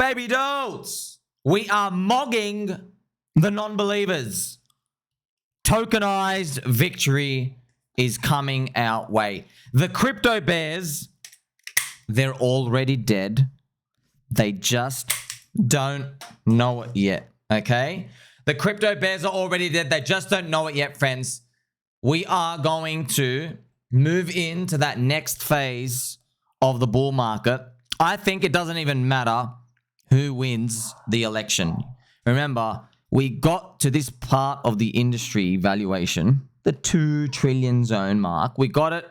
baby dolls. We are mogging the non-believers. Tokenized victory is coming our way. The crypto bears, they're already dead. They just don't know it yet, okay? The crypto bears are already dead. They just don't know it yet, friends. We are going to move into that next phase of the bull market. I think it doesn't even matter who wins the election. Remember, we got to this part of the industry valuation, the 2 trillion zone mark. We got it.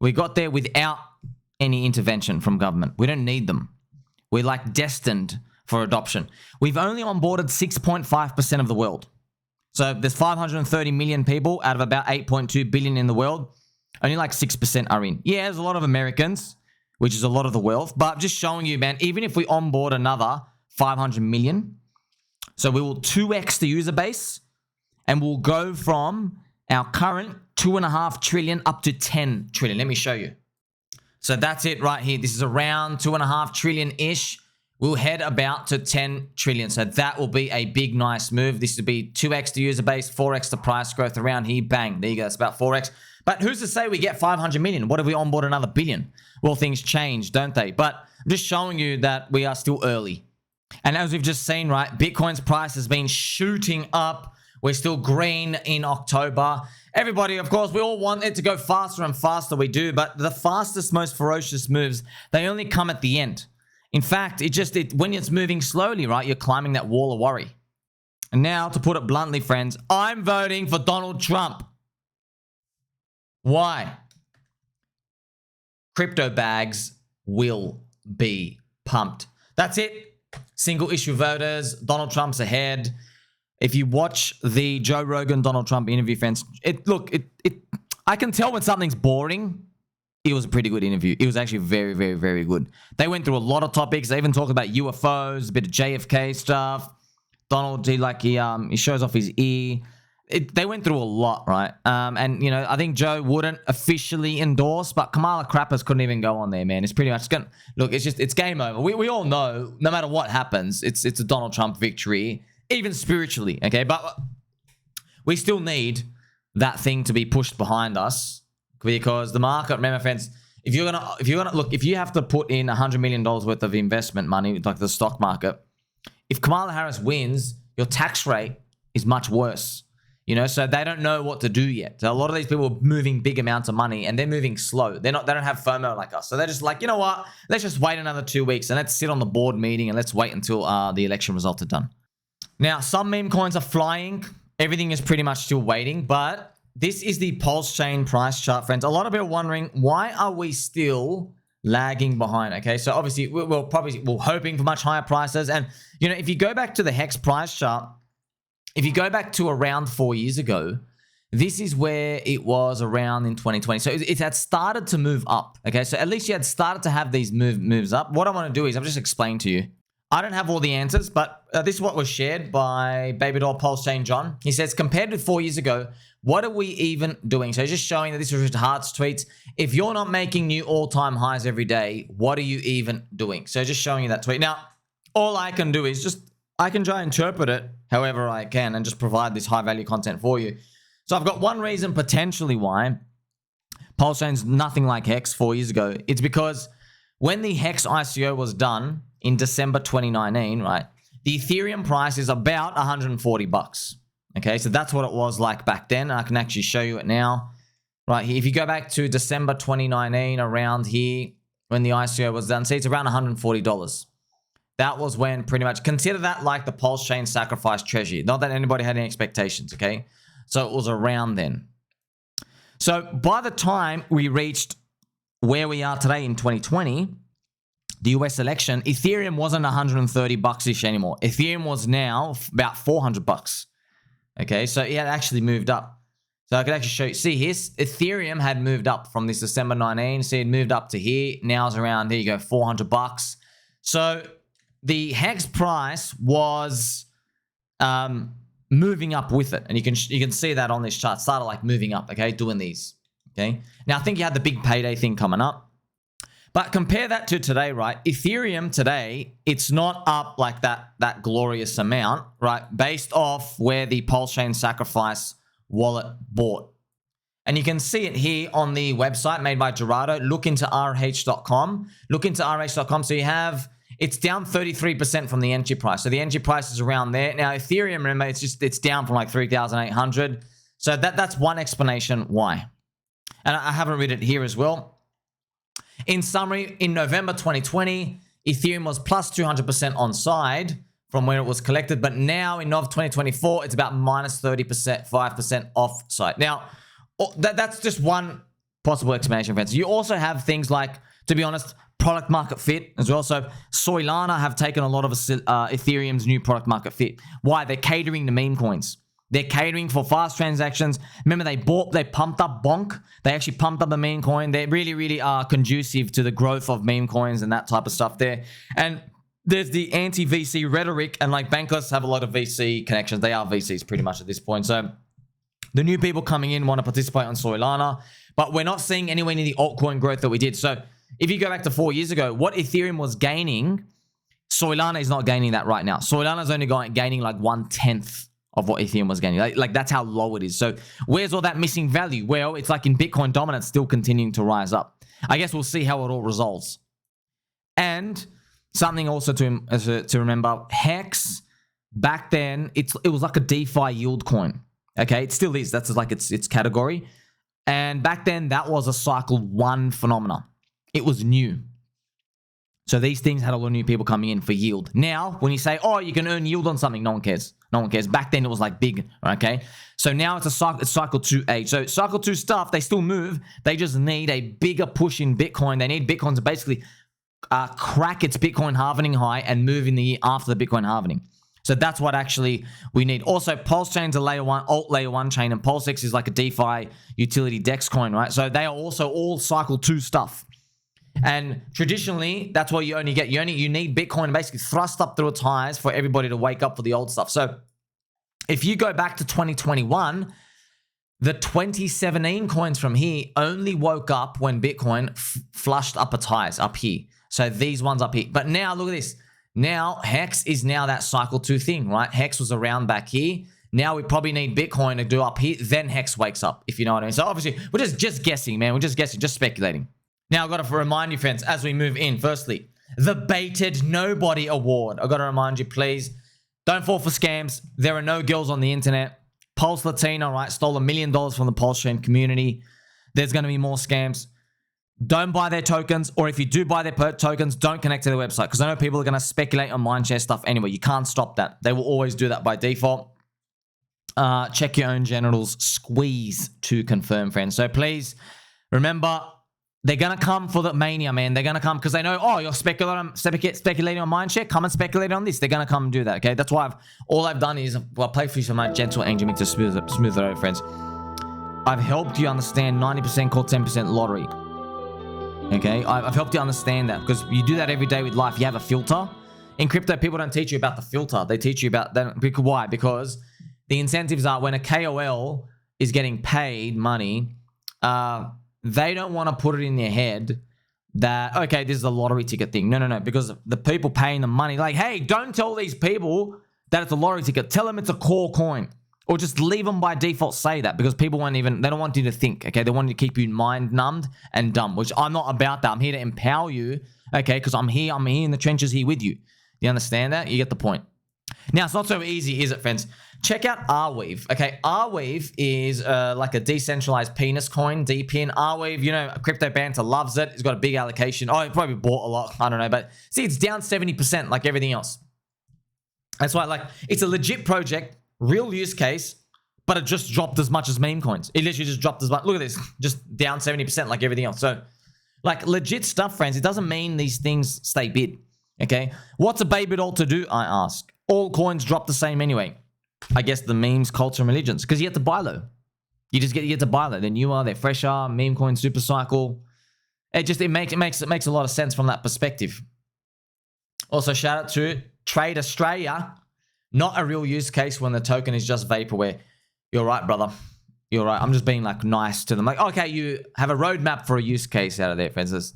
We got there without any intervention from government. We don't need them. We're like destined for adoption. We've only onboarded 6.5% of the world. So there's 530 million people out of about 8.2 billion in the world. Only like 6% are in. Yeah, there's a lot of Americans, which is a lot of the wealth. But just showing you, man, even if we onboard another 500 million, so we will 2x the user base, and we'll go from our current 2.5 trillion up to 10 trillion. Let me show you. So that's it right here. This is around 2.5 trillion-ish. We'll head about to 10 trillion. So that will be a big, nice move. This would be 2x the user base, 4x the price growth around here. Bang. There you go. That's about 4x. But who's to say we get 500 million? What if we onboard another billion? Well, things change, don't they? But I'm just showing you that we are still early. And as we've just seen, right, Bitcoin's price has been shooting up. We're still green in October. Everybody, of course, we all want it to go faster and faster. We do. But the fastest, most ferocious moves, they only come at the end. In fact, when it's moving slowly, right, you're climbing that wall of worry. And now, to put it bluntly, friends, I'm voting for Donald Trump. Why? Crypto bags will be pumped. That's it. Single issue voters. Donald Trump's ahead. If you watch the Joe Rogan Donald Trump interview, friends, I can tell when something's boring. It was a pretty good interview. It was actually very, very, very good. They went through a lot of topics. They even talked about UFOs, a bit of JFK stuff. Donald, he shows off his ear. They went through a lot, right? And, you know, I think Joe wouldn't officially endorse, but Kamala Crappers couldn't even go on there, man. It's pretty much going to... Look, it's game over. We all know, no matter what happens, it's a Donald Trump victory, even spiritually, okay? But we still need that thing to be pushed behind us because the market, remember, friends, if you have to put in $100 million worth of investment money, like the stock market, if Kamala Harris wins, your tax rate is much worse. You know, so they don't know what to do yet. So a lot of these people are moving big amounts of money and they're moving slow. They don't have FOMO like us. So they're just like, you know what? Let's just wait another 2 weeks and let's sit on the board meeting and let's wait until the election results are done. Now, some meme coins are flying. Everything is pretty much still waiting, but this is the PulseChain price chart, friends. A lot of people are wondering, why are we still lagging behind? Okay, so obviously we're hoping for much higher prices. And, you know, if you go back to the Hex price chart, if you go back to around 4 years ago, this is where it was around in 2020. So it had started to move up. Okay, so at least you had started to have these moves up. What I want to do is I'm just explain to you. I don't have all the answers, but this is what was shared by Baby Doll PulseChain John. He says, compared with 4 years ago, what are we even doing? So just showing that this was Richard Hart's tweets. If you're not making new all-time highs every day, what are you even doing? So just showing you that tweet. Now, all I can do is I can try and interpret it however I can and just provide this high-value content for you. So I've got one reason potentially why PulseChain's nothing like Hex 4 years ago. It's because when the Hex ICO was done in December 2019, right, the Ethereum price is about 140 bucks. Okay, so that's what it was like back then. I can actually show you it now. Right here, if you go back to December 2019, around here, when the ICO was done, see, it's around $140. That was when pretty much, consider that like the PulseChain sacrifice treasury. Not that anybody had any expectations, okay? So it was around then. So by the time we reached where we are today in 2020, the US election, Ethereum wasn't 130 bucks-ish anymore. Ethereum was now about 400 bucks. Okay, so it had actually moved up. So I could actually show you. See, here's Ethereum had moved up from this December 19. See, it moved up to here. Now it's around, there you go, 400 bucks. So the Hex price was moving up with it. And you can see that on this chart. Started like moving up, okay, doing these. Okay. Now I think you had the big payday thing coming up. But compare that to today, right? Ethereum today, it's not up like that glorious amount, right? Based off where the PulseChain Sacrifice wallet bought. And you can see it here on the website made by Gerardo. Look into rh.com. Look into rh.com. So you have, it's down 33% from the entry price. So the entry price is around there. Now Ethereum, remember, it's down from like 3,800. So that's one explanation why. And I haven't read it here as well. In summary, in November 2020, Ethereum was plus 200% on side from where it was collected. But now in Nov 2024, it's about minus 30%, 5% off side. Now, that's just one possible explanation, friends. You also have things like, to be honest, product market fit as well. So Solana have taken a lot of Ethereum's new product market fit. Why? They're catering to meme coins. They're catering for fast transactions. Remember, they pumped up Bonk. They actually pumped up the meme coin. They really, really are conducive to the growth of meme coins and that type of stuff there. And there's the anti-VC rhetoric, and like bankers have a lot of VC connections. They are VCs pretty much at this point. So the new people coming in want to participate on Solana, but we're not seeing anywhere near the altcoin growth that we did. So if you go back to 4 years ago, what Ethereum was gaining, Solana is not gaining that right now. Solana's only gaining like 1/10 of what Ethereum was gaining. Like that's how low it is. So where's all that missing value? Well, it's like in Bitcoin dominance still continuing to rise up. I guess we'll see how it all resolves. And something also to remember, Hex, back then, it was like a DeFi yield coin. Okay, it still is. That's like its category. And back then, that was a cycle 1 phenomena. It was new. So these things had a lot of new people coming in for yield. Now, when you say, oh, you can earn yield on something, no one cares. No one cares. Back then, it was like big, okay? So now it's cycle 2 So cycle 2 stuff, they still move. They just need a bigger push in Bitcoin. They need Bitcoin to basically crack its Bitcoin halvening high and move in the year after the Bitcoin halvening. So that's what actually we need. Also, PulseChain's a layer 1, alt layer 1 chain, and PulseX is like a DeFi utility DEX coin, right? So they are also all cycle 2 stuff. And traditionally, that's what you only get. You need Bitcoin basically thrust up through its highs for everybody to wake up for the old stuff. So if you go back to 2021, the 2017 coins from here only woke up when Bitcoin flushed up its highs up here. So these ones up here. But now look at this. Now Hex is now that cycle 2 thing, right? Hex was around back here. Now we probably need Bitcoin to do up here. Then Hex wakes up, if you know what I mean. So obviously, we're just guessing, man. We're just guessing, just speculating. Now, I've got to remind you, friends, as we move in, firstly, the Baited Nobody Award. I've got to remind you, please, don't fall for scams. There are no girls on the internet. Pulse Latina, right, stole $1 million from the PulseChain community. There's going to be more scams. Don't buy their tokens, or if you do buy their tokens, don't connect to their website, because I know people are going to speculate on Mindshare stuff anyway. You can't stop that. They will always do that by default. Check your own genitals. Squeeze to confirm, friends. So please, remember, they're going to come for the mania, man. They're going to come because they know, oh, you're speculating on Mindshare. Come and speculate on this. They're going to come and do that, okay? That's why all I've done is, well, play for you some gentle angel to smooth it over, friends. I've helped you understand 90% called 10% lottery, okay? I've helped you understand that because you do that every day with life. You have a filter. In crypto, people don't teach you about the filter. They teach you about that. Why? Because the incentives are when a KOL is getting paid money, they don't want to put it in their head that, okay, this is a lottery ticket thing. No. Because the people paying the money, like, hey, don't tell these people that it's a lottery ticket. Tell them it's a core coin. Or just leave them by default say that, because people they don't want you to think, okay? They want you to keep you mind numbed and dumb, which I'm not about that. I'm here to empower you, okay? Because I'm here in the trenches here with you. You understand that? You get the point. Now, it's not so easy, is it, friends? Check out Arweave. Okay, Arweave is like a decentralized penis coin, DPIN. Arweave, you know, Crypto Banter loves it. It's got a big allocation. Oh, it probably bought a lot. I don't know. But see, it's down 70% like everything else. That's why, like, it's a legit project, real use case, but it just dropped as much as meme coins. It literally just dropped as much. Look at this. Just down 70% like everything else. So, like, legit stuff, friends. It doesn't mean these things stay bid. Okay? What's a baby doll to do, I ask? All coins drop the same anyway. I guess the memes, culture, and religions. Because you have to buy low. You get to buy low. They're newer, they're fresher, meme coin, super cycle. It makes a lot of sense from that perspective. Also, shout out to Tradastraya. Not a real use case when the token is just vaporware. You're right, brother. You're right. I'm just being like nice to them. Like, okay, you have a roadmap for a use case out of there, friends.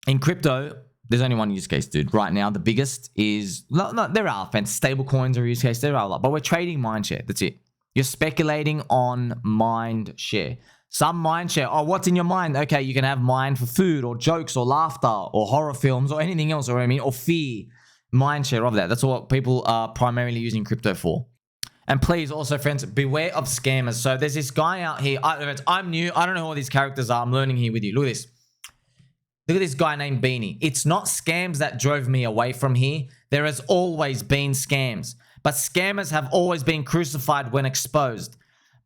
in crypto, there's only one use case, dude. Right now, the biggest is... No, there are, fans. Stable coins are a use case. There are a lot. But we're trading Mindshare. That's it. You're speculating on Mindshare. Some Mindshare. Oh, what's in your mind? Okay, you can have mind for food or jokes or laughter or horror films or anything else, or what I mean, or fear. Mindshare of that. That's what people are primarily using crypto for. And please also, friends, beware of scammers. So there's this guy out here. I'm new. I don't know who all these characters are. I'm learning here with you. Look at this. Look at this guy named Beanie. It's not scams that drove me away from here. There has always been scams. But scammers have always been crucified when exposed.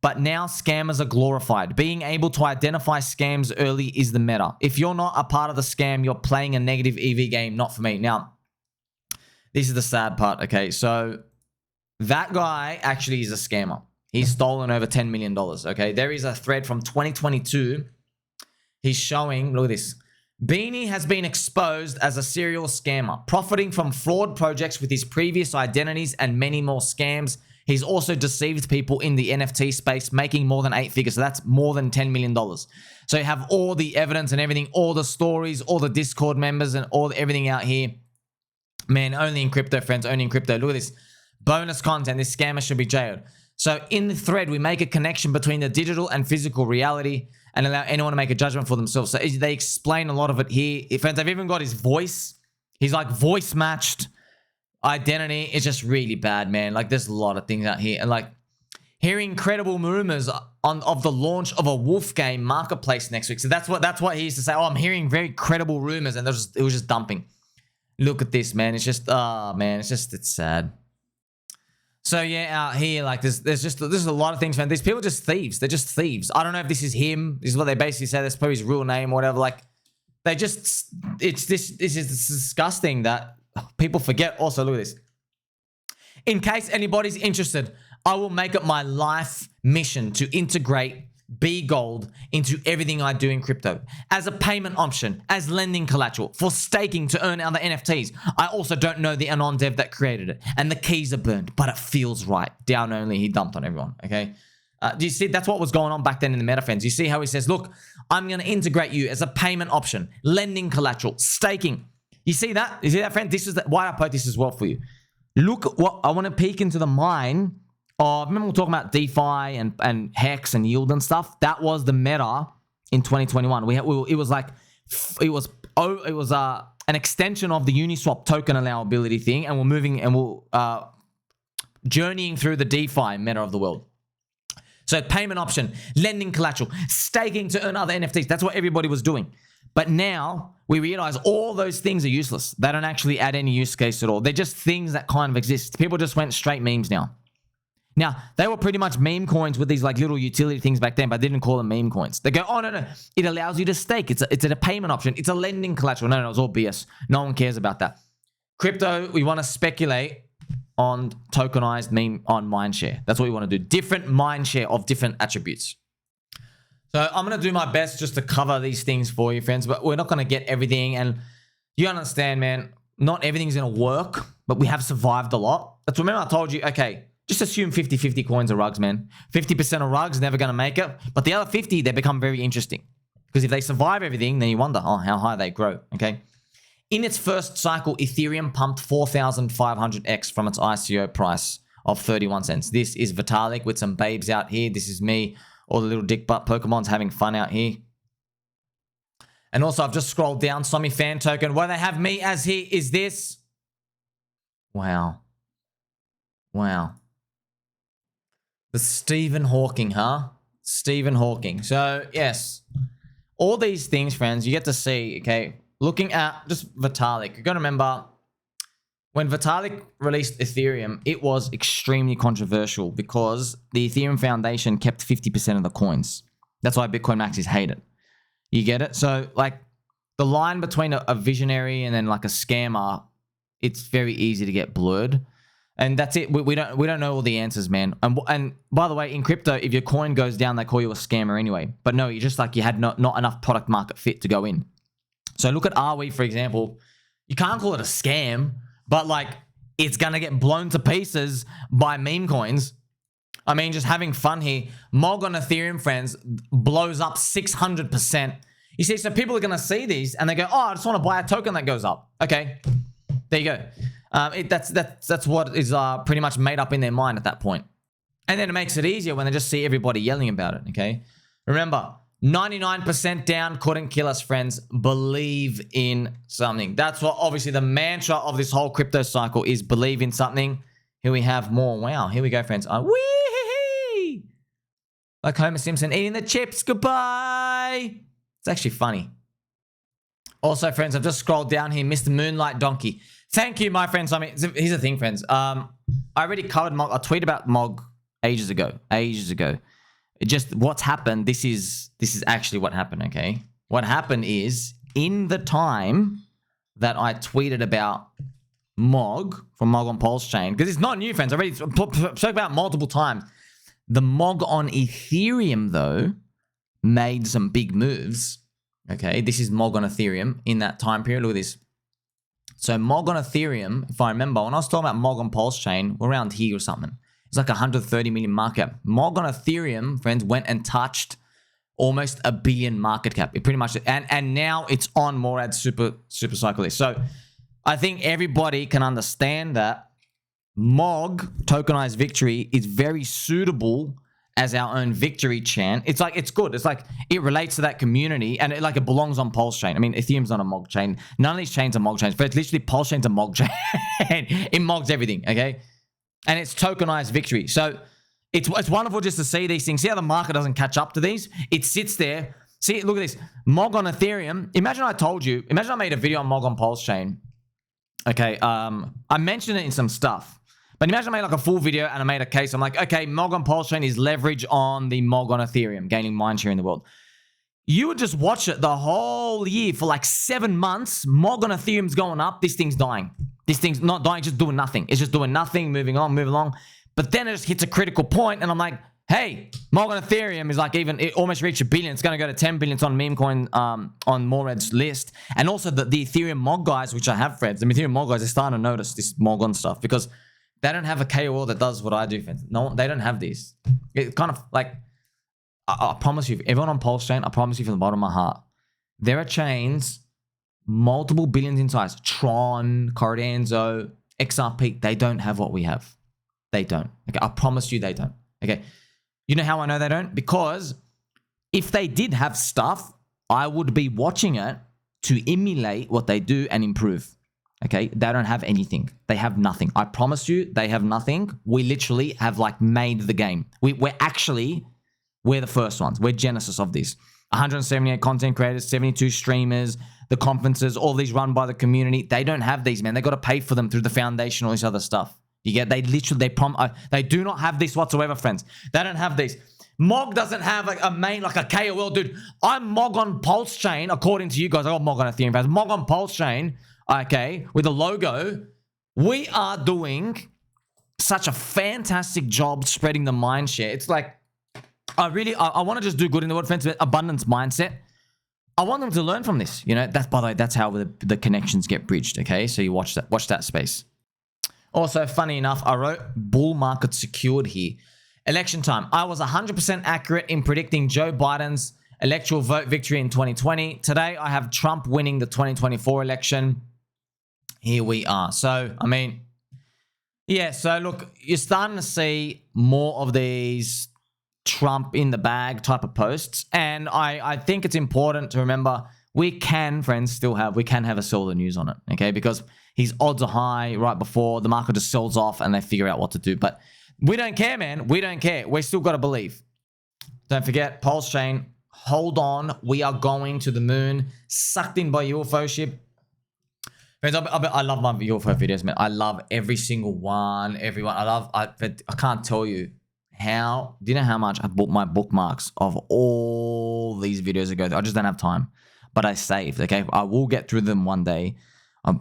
But now scammers are glorified. Being able to identify scams early is the meta. If you're not a part of the scam, you're playing a negative EV game. Not for me. Now, this is the sad part, okay? So that guy actually is a scammer. He's stolen over $10 million, okay? There is a thread from 2022. He's showing, look at this. Beanie has been exposed as a serial scammer, profiting from fraud projects with his previous identities and many more scams. He's also deceived people in the NFT space, making more than 8 figures. So that's more than $10 million. So you have all the evidence and everything, all the stories, all the Discord members and everything out here. Man, only in crypto, friends, only in crypto. Look at this. Bonus content. This scammer should be jailed. So in the thread, we make a connection between the digital and physical reality and allow anyone to make a judgment for themselves. So they explain a lot of it here. Friends, they've even got his voice. He's like voice matched identity. It's just really bad, man. Like there's a lot of things out here. And like hearing incredible rumors of the launch of a Wolf game marketplace next week. So that's what he used to say. Oh, I'm hearing very credible rumors. And it was just dumping. Look at this, man. It's just, man, it's sad. So yeah, out here, like there's a lot of things, man. These people are just thieves. They're just thieves. I don't know if this is him. This is what they basically say. That's probably his real name or whatever. Like they just, this is disgusting that people forget. Also, look at this. In case anybody's interested, I will make it my life mission to integrate B Gold into everything I do in crypto as a payment option, as lending collateral, for staking to earn other NFTs. I also don't know the Anon dev that created it, and the keys are burned, but it feels right. Down only, he dumped on everyone, okay? Do you see? That's what was going on back then in the meta, friends. You see how he says, look, I'm going to integrate you as a payment option, lending collateral, staking. You see that? You see that, friend? This is why I put this as well for you. Look what I want to peek into the mind. Oh, remember we were talking about DeFi and Hex and yield and stuff? That was the meta in 2021. It was an extension of the Uniswap token allowability thing, and we're journeying through the DeFi meta of the world. So payment option, lending collateral, staking to earn other NFTs. That's what everybody was doing. But now we realize all those things are useless. They don't actually add any use case at all. They're just things that kind of exist. People just went straight memes now. Now, they were pretty much meme coins with these like little utility things back then, but they didn't call them meme coins. They go, oh, no. It allows you to stake. It's a payment option. It's a lending collateral. No, it's all BS. No one cares about that. Crypto, we want to speculate on tokenized meme on Mindshare. That's what we want to do. Different Mindshare of different attributes. So I'm going to do my best just to cover these things for you, friends, but we're not going to get everything. And you understand, man, not everything's going to work, but we have survived a lot. That's remember I told you, okay, just assume 50-50 coins are rugs, man. 50% of rugs never going to make it. But the other 50, they become very interesting. Because if they survive everything, then you wonder, oh, how high they grow, okay? In its first cycle, Ethereum pumped 4,500x from its ICO price of 31 cents. This is Vitalik with some babes out here. This is me, all the little dick butt Pokemons having fun out here. And also, I've just scrolled down, Sommi fan token. Where they have me as here is this. Wow. The Stephen Hawking, huh? Stephen Hawking. So, yes. All these things, friends, you get to see, okay? Looking at just Vitalik. You got to remember, when Vitalik released Ethereum, it was extremely controversial because the Ethereum Foundation kept 50% of the coins. That's why Bitcoin maxis hate it. You get it? So, like, the line between a visionary and then, like, a scammer, it's very easy to get blurred. And that's it. We don't know all the answers, man. And by the way, in crypto, if your coin goes down, they call you a scammer anyway. But no, you just like you had not enough product market fit to go in. So look at Arweave, for example. You can't call it a scam, but like it's gonna get blown to pieces by meme coins. I mean, just having fun here. Mogged on Ethereum, friends, blows up 600% You see, so people are going to see these and they go, oh, I just want to buy a token that goes up. Okay, there you go. That's what is pretty much made up in their mind at that point. And then it makes it easier when they just see everybody yelling about it, okay? Remember, 99% down couldn't kill us, friends. Believe in something. That's what obviously the mantra of this whole crypto cycle is, believe in something. Here we have more. Wow, here we go, friends. Wee! Like Homer Simpson eating the chips. Goodbye. It's actually funny. Also, friends, I've just scrolled down here. Mr. Moonlight Donkey. Thank you, my friends. I mean, here's the thing, friends. I already covered Mog. I tweeted about Mog ages ago. It just, what's happened, this is actually what happened, okay? What happened is, in the time that I tweeted about Mog, from Mog on PulseChain, because it's not new, friends. I already spoke about it multiple times. The Mog on Ethereum, though, made some big moves, okay? This is Mog on Ethereum in that time period. Look at this. So Mog on Ethereum, if I remember, when I was talking about Mog on PulseChain, we're around here or something. It's like 130 million market cap. Mog on Ethereum, friends, went and touched almost $1 billion market cap. It pretty much, and now it's on Morad super cycle list. So I think everybody can understand that Mog tokenized victory is very suitable as our own victory chant. It's like, it's good. It's like, it relates to that community and it belongs on PulseChain. I mean, Ethereum's not a Mog chain. None of these chains are Mog chains, but it's literally PulseChain's a Mog chain. It Mogs everything, okay? And it's tokenized victory. So it's wonderful just to see these things. See how the market doesn't catch up to these? It sits there. See, look at this. Mog on Ethereum. Imagine I made a video on Mog on PulseChain. Okay, I mentioned it in some stuff. But imagine I made like a full video and I made a case. I'm like, okay, Mog on PulseChain is leverage on the Mog on Ethereum, gaining mindshare in the world. You would just watch it the whole year for like 7 months. Mog on Ethereum's going up. This thing's dying. This thing's not dying, just doing nothing. It's just doing nothing, moving along. But then it just hits a critical point, and I'm like, hey, Mog on Ethereum is like it almost reached $1 billion. It's going to go to 10 billion. It's on meme coin, on Morad's list. And also the Ethereum Mog guys, which I have, friends. The Ethereum Mog guys are starting to notice this Mog on stuff because they don't have a KOL that does what I do, friends. No, they don't have these. It kind of like, I promise you, everyone on PulseChain, I promise you from the bottom of my heart, there are chains multiple billions in size. Tron, Cardano, XRP, they don't have what we have. They don't. Okay, I promise you they don't. Okay. You know how I know they don't? Because if they did have stuff, I would be watching it to emulate what they do and improve. Okay. They don't have anything. They have nothing. I promise you they have nothing. We literally have like made the game. We're the first ones. We're Genesis of this. 178 content creators, 72 streamers, the conferences, all these run by the community. They don't have these, man. They got to pay for them through the foundation, all this other stuff. You get, they do not have this whatsoever, friends. They don't have these. Mog doesn't have like a KOL, dude. I'm Mog on PulseChain, according to you guys. I got Mog on Ethereum, fans. Mog on PulseChain, okay, with a logo. We are doing such a fantastic job spreading the mind share. It's like, I want to just do good in the world, friends. Abundance mindset. I want them to learn from this. You know, that's, by the way, that's how the connections get bridged. Okay, so you watch that space. Also, funny enough, I wrote bull market secured here. Election time. I was 100% accurate in predicting Joe Biden's electoral vote victory in 2020. Today, I have Trump winning the 2024 election. Here we are. So, I mean, yeah. So look, you're starting to see more of these Trump in the bag type of posts. And I think it's important to remember we can, friends, we can have a sell the news on it, okay? Because his odds are high right before the market just sells off and they figure out what to do. But we don't care, man. We don't care. We still got to believe. Don't forget, PulseChain, hold on. We are going to the moon, sucked in by UFO ship. Friends, I love my UFO videos, man. I love every single one, everyone. I can't tell you do you know how much I bought my bookmarks of all these videos ago? I just don't have time, but I saved. Okay, I will get through them one day.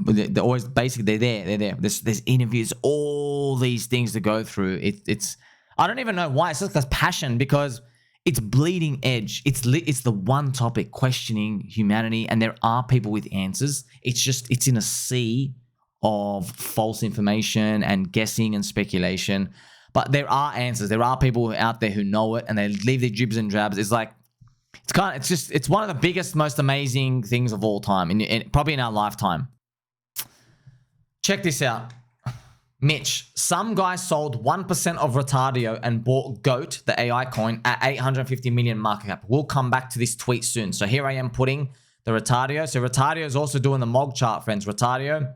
They're always basically they're there. There's interviews, all these things to go through. It's I don't even know why. It's just because passion, because it's bleeding edge. It's the one topic questioning humanity, and there are people with answers. It's in a sea of false information and guessing and speculation. But there are answers. There are people out there who know it, and they leave their dribs and drabs. It's like, It's one of the biggest, most amazing things of all time, probably in our lifetime. Check this out. Mitch, some guy sold 1% of Retardio and bought GOAT, the AI coin, at 850 million market cap. We'll come back to this tweet soon. So here I am putting the Retardio. So Retardio is also doing the Mogged chart, friends. Retardio.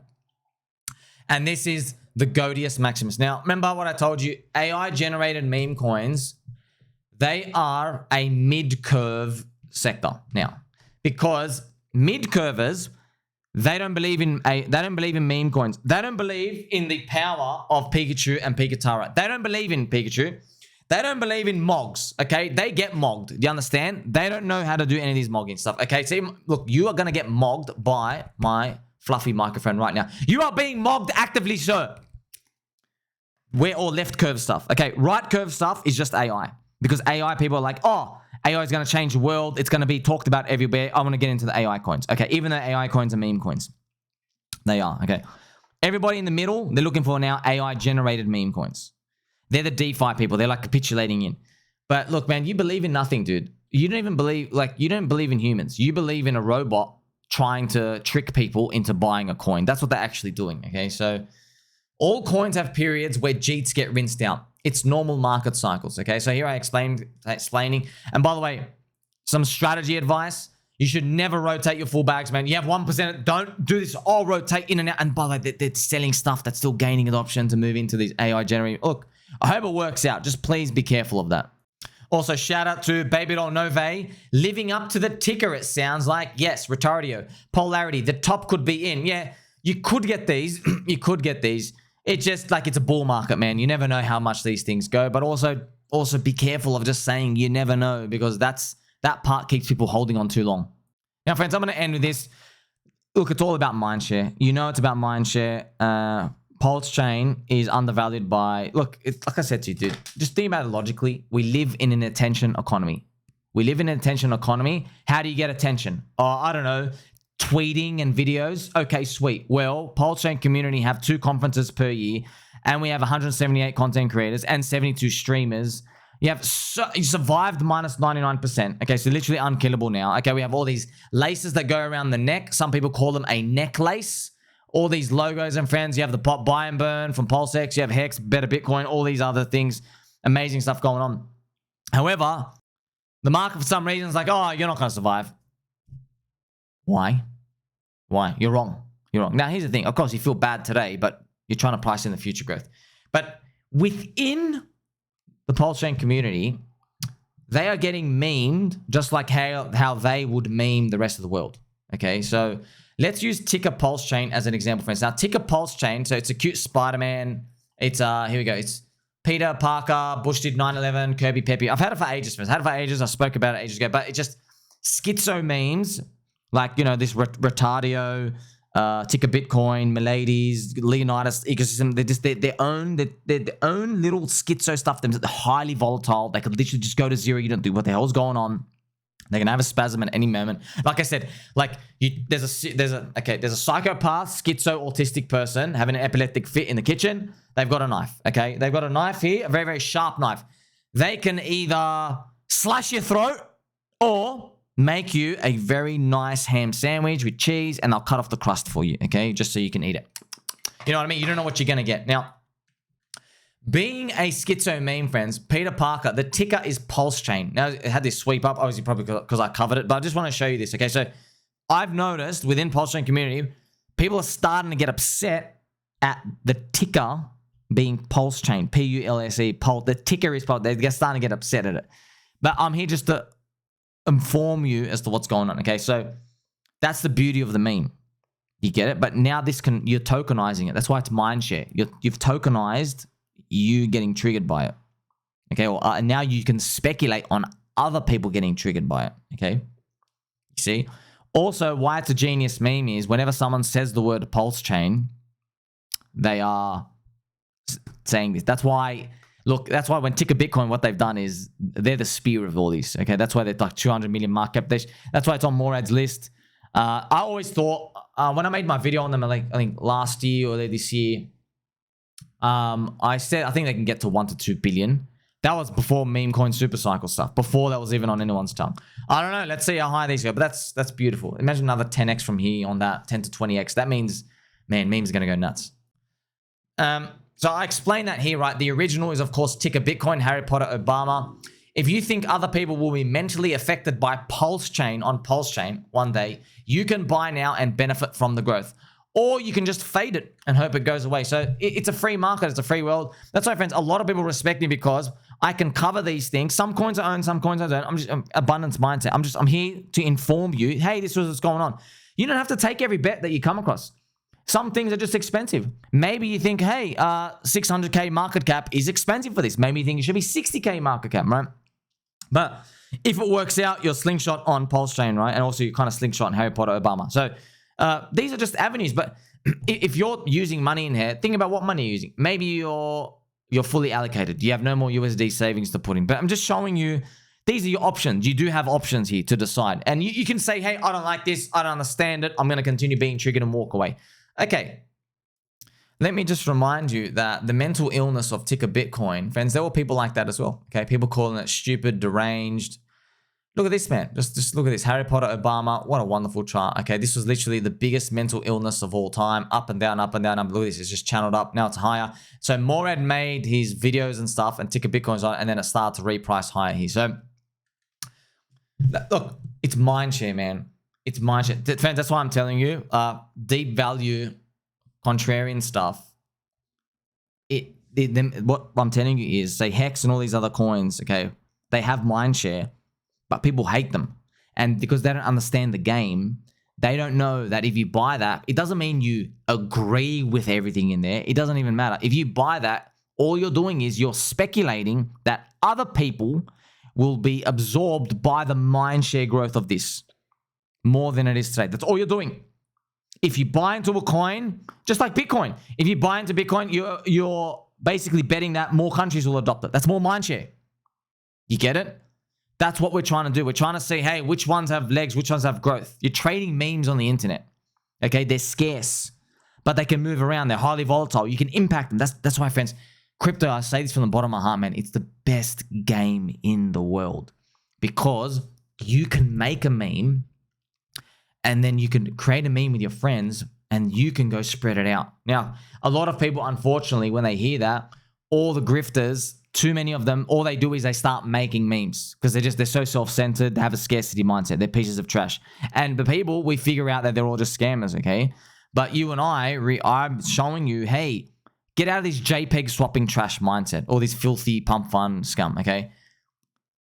And this is the GOATius Maximus. Now, remember what I told you? AI-generated meme coins, they are a mid-curve sector now. Because mid-curvers, they don't believe in meme coins. They don't believe in the power of Pikachu and Pikatara. They don't believe in Pikachu. They don't believe in mogs, okay? They get mogged. Do you understand? They don't know how to do any of these mogging stuff, okay? See, look, you are going to get mogged by my fluffy microphone right now. You are being mogged actively, sir. We're all left curve stuff, okay? Right curve stuff is just AI. Because AI people are like, oh, AI is going to change the world. It's going to be talked about everywhere. I want to get into the AI coins. Okay, even though AI coins are meme coins. They are, okay. Everybody in the middle, they're looking for now AI-generated meme coins. They're the DeFi people. They're like capitulating in. But look, man, you believe in nothing, dude. You don't even believe, you don't believe in humans. You believe in a robot trying to trick people into buying a coin. That's what they're actually doing, okay? So all coins have periods where JEETs get rinsed out. It's normal market cycles, okay? So here I explaining. And by the way, some strategy advice. You should never rotate your full bags, man. You have 1%. Don't do this. All rotate in and out. And by the way, they're selling stuff that's still gaining adoption to move into these AI generated. Look, I hope it works out. Just please be careful of that. Also, shout out to Baby.Nove. Living up to the ticker, it sounds like. Yes, Retardio, Polarity. The top could be in. Yeah, you could get these. You could get these. It's just like it's a bull market, man. You never know how much these things go, but also be careful of just saying you never know, because that part keeps people holding on too long. Now, friends, I'm going to end with this. Look, it's all about Mindshare. You know it's about Mindshare. PulseChain is undervalued by... Look, like I said to you, dude, just think about it logically. We live in an attention economy. How do you get attention? Oh, I don't know. Tweeting and videos. Okay, sweet. Well, PulseChain Community have 2 conferences per year, and we have 178 content creators and 72 streamers. You survived minus 99%. Okay, so literally unkillable now. Okay, we have all these laces that go around the neck. Some people call them a necklace. All these logos and friends. You have the pop buy and burn from PulseX. You have Hex, Better Bitcoin, all these other things. Amazing stuff going on. However, the market for some reason is like, oh, you're not going to survive. Why? You're wrong. Now, here's the thing. Of course, you feel bad today, but you're trying to price in the future growth. But within the PulseChain community, they are getting memed just like how they would meme the rest of the world. Okay, so let's use Ticker PulseChain as an example, friends. Now, Ticker PulseChain, so it's a cute Spider-Man. It's, here we go. It's PeterParker, Bush did 9/11, Kirby Pepe. I've had it for ages, friends. I spoke about it ages ago, but it just schizo memes. Like, you know, this Retardio, Ticker Bitcoin, Miladies, Leonidas ecosystem. They're just their own little schizo stuff. They're highly volatile. They could literally just go to zero. You don't do what the hell's going on. They can have a spasm at any moment. Like I said, like there's a psychopath, schizo, autistic person having an epileptic fit in the kitchen. They've got a knife. Okay, they've got a knife here, a very, very sharp knife. They can either slash your throat or make you a very nice ham sandwich with cheese, and they'll cut off the crust for you, okay? Just so you can eat it. You know what I mean? You don't know what you're going to get. Now, being a schizo meme, friends, PeterParker, the ticker is PulseChain. Now, it had this sweep up, obviously probably because I covered it, but I just want to show you this, okay? So, I've noticed within PulseChain community, people are starting to get upset at the ticker being PulseChain, P-U-L-S-E, the ticker is Pulse. They're starting to get upset at it. But I'm here just to inform you as to what's going on, okay? So that's the beauty of the meme. You get it? But now you're tokenizing it. That's why it's Mindshare. You've tokenized you getting triggered by it, okay? And now you can speculate on other people getting triggered by it, okay? You see? Also, why it's a genius meme is whenever someone says the word PulseChain, they are saying this. That's why... Look, that's why when Ticker Bitcoin, what they've done is they're the spear of all these, okay? That's why they're like 200 million market cap. That's why it's on Morad's list. I always thought, when I made my video on them, I think last year or this year, I said I think they can get to 1 to 2 billion. That was before meme coin super cycle stuff. Before that was even on anyone's tongue. I don't know. Let's see how high these go. But that's beautiful. Imagine another 10x from here on that, 10 to 20x. That means, man, memes are going to go nuts. So I explained that here, right? The original is, of course, Ticker Bitcoin, Harry Potter, Obama. If you think other people will be mentally affected by PulseChain on PulseChain one day, you can buy now and benefit from the growth. Or you can just fade it and hope it goes away. So it's a free market. It's a free world. That's why, friends, a lot of people respect me because I can cover these things. Some coins I own, some coins I don't. I'm just abundance mindset. I'm here to inform you. Hey, this is what's going on. You don't have to take every bet that you come across. Some things are just expensive. Maybe you think, hey, 600K market cap is expensive for this. Maybe you think it should be 60K market cap, right? But if it works out, you're slingshot on PulseChain, right? And also you kind of slingshot on Harry Potter, Obama. So these are just avenues. But if you're using money in here, think about what money you're using. Maybe you're fully allocated. You have no more USD savings to put in. But I'm just showing you, these are your options. You do have options here to decide. And you can say, hey, I don't like this. I don't understand it. I'm going to continue being triggered and walk away. Okay. Let me just remind you that the mental illness of Ticker Bitcoin, friends, there were people like that as well. Okay. People calling it stupid, deranged. Look at this, man. Just look at this. Harry Potter, Obama. What a wonderful chart. Okay. This was literally the biggest mental illness of all time. Up and down, up and down. Look at this. It's just channeled up. Now it's higher. So Mogged made his videos and stuff and Ticker Bitcoin's on it, and then it started to reprice higher here. So look, it's Mindshare, man. It's Mindshare. Friends, that's why I'm telling you, deep value, contrarian stuff. What I'm telling you is, say Hex and all these other coins, okay, they have Mindshare, but people hate them. And because they don't understand the game, they don't know that if you buy that, it doesn't mean you agree with everything in there. It doesn't even matter. If you buy that, all you're doing is you're speculating that other people will be absorbed by the Mindshare growth of this more than it is today. That's all you're doing. If you buy into a coin, just like Bitcoin, if you buy into Bitcoin, you're basically betting that more countries will adopt it. That's more Mindshare. You get it? That's what we're trying to do. We're trying to see, hey, which ones have legs, which ones have growth. You're trading memes on the internet. Okay, they're scarce, but they can move around. They're highly volatile. You can impact them. That's why, friends, crypto, I say this from the bottom of my heart, man, it's the best game in the world because you can make a meme and then you can create a meme with your friends and you can go spread it out. Now, a lot of people, unfortunately, when they hear that, all the grifters, too many of them, all they do is they start making memes because they're so self-centered. They have a scarcity mindset. They're pieces of trash. And the people, we figure out that they're all just scammers, okay? But you and I'm showing you, hey, get out of this JPEG swapping trash mindset, all this filthy pump fun scum, okay?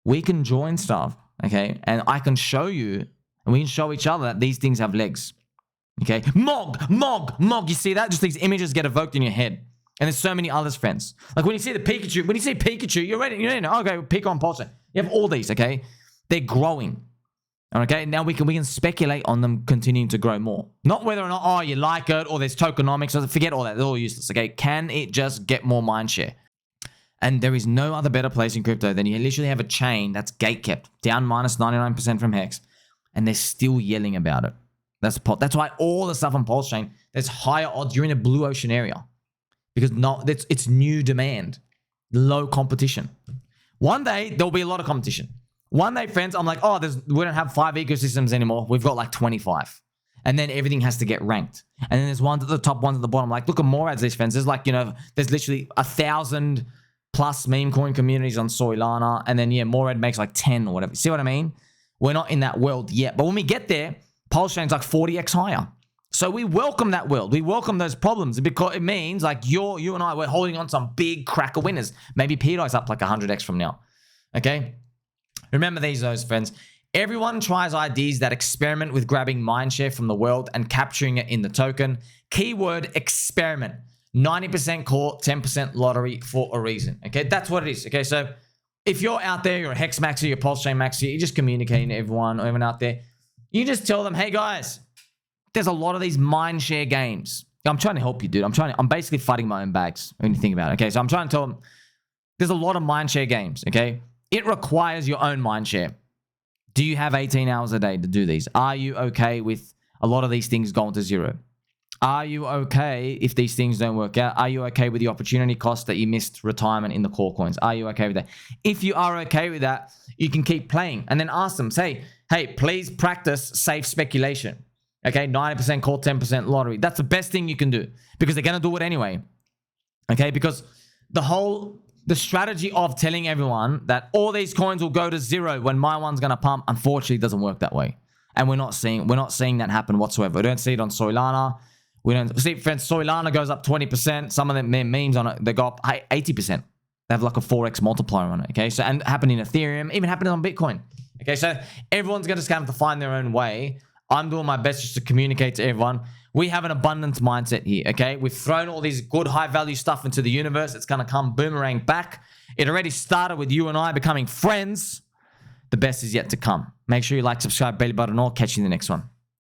We can join stuff, okay? And I can show you, and we can show each other that these things have legs, okay? Mog. You see that? Just these images get evoked in your head. And there's so many others, friends. Like when you see the Pikachu, you're ready to know, okay, Pika on PulseChain. You have all these, okay? They're growing. Okay, now we can speculate on them continuing to grow more. Not whether or not, oh, you like it, or there's tokenomics, forget all that. They're all useless, okay? Can it just get more mindshare? And there is no other better place in crypto than you literally have a chain that's gatekept, down minus 99% from Hex, and they're still yelling about it. That's why all the stuff on PulseChain, there's higher odds. You're in a blue ocean area. Because it's new demand, low competition. One day, there'll be a lot of competition. One day, friends, I'm like, oh, we don't have 5 ecosystems anymore. We've got like 25. And then everything has to get ranked. And then there's ones at the top, ones at the bottom. Like, look at Morad's list, friends. There's like, there's literally 1,000 plus meme coin communities on Solana. And then, yeah, Morad makes like 10 or whatever. See what I mean? We're not in that world yet. But when we get there, PulseChain's like 40x higher. So we welcome that world. We welcome those problems because it means like you and I, we're holding on some big cracker winners. Maybe PeterParker's up like 100x from now. Okay? Remember those, friends. Everyone tries ideas that experiment with grabbing mindshare from the world and capturing it in the token. Keyword experiment. 90% call, 10% lottery for a reason. Okay? That's what it is. Okay? So if you're out there, you're a Hex maxi, you're a PulseChain maxi, you're just communicating to everyone out there. You just tell them, hey guys, there's a lot of these mindshare games. I'm trying to help you, dude. I'm basically fighting my own bags when you think about it. Okay, so I'm trying to tell them there's a lot of mindshare games. Okay, it requires your own mindshare. Do you have 18 hours a day to do these? Are you okay with a lot of these things going to zero? Are you okay if these things don't work out? Are you okay with the opportunity cost that you missed retirement in the core coins? Are you okay with that? If you are okay with that, you can keep playing and then ask them, say, hey, please practice safe speculation. Okay, 90% call, 10% lottery. That's the best thing you can do because they're going to do it anyway. Okay, because the strategy of telling everyone that all these coins will go to zero when my one's going to pump, unfortunately, doesn't work that way. And we're not seeing that happen whatsoever. We don't see it on Solana. We don't see, friends, Solana goes up 20%. Some of them memes on it, they go up 80%. They have like a 4x multiplier on it. Okay, so and happening in Ethereum, even happening on Bitcoin. Okay, so everyone's going to have to find their own way. I'm doing my best just to communicate to everyone. We have an abundance mindset here, okay? We've thrown all these good high-value stuff into the universe. It's going to come boomerang back. It already started with you and I becoming friends. The best is yet to come. Make sure you like, subscribe, belly button, or catch you in the next one.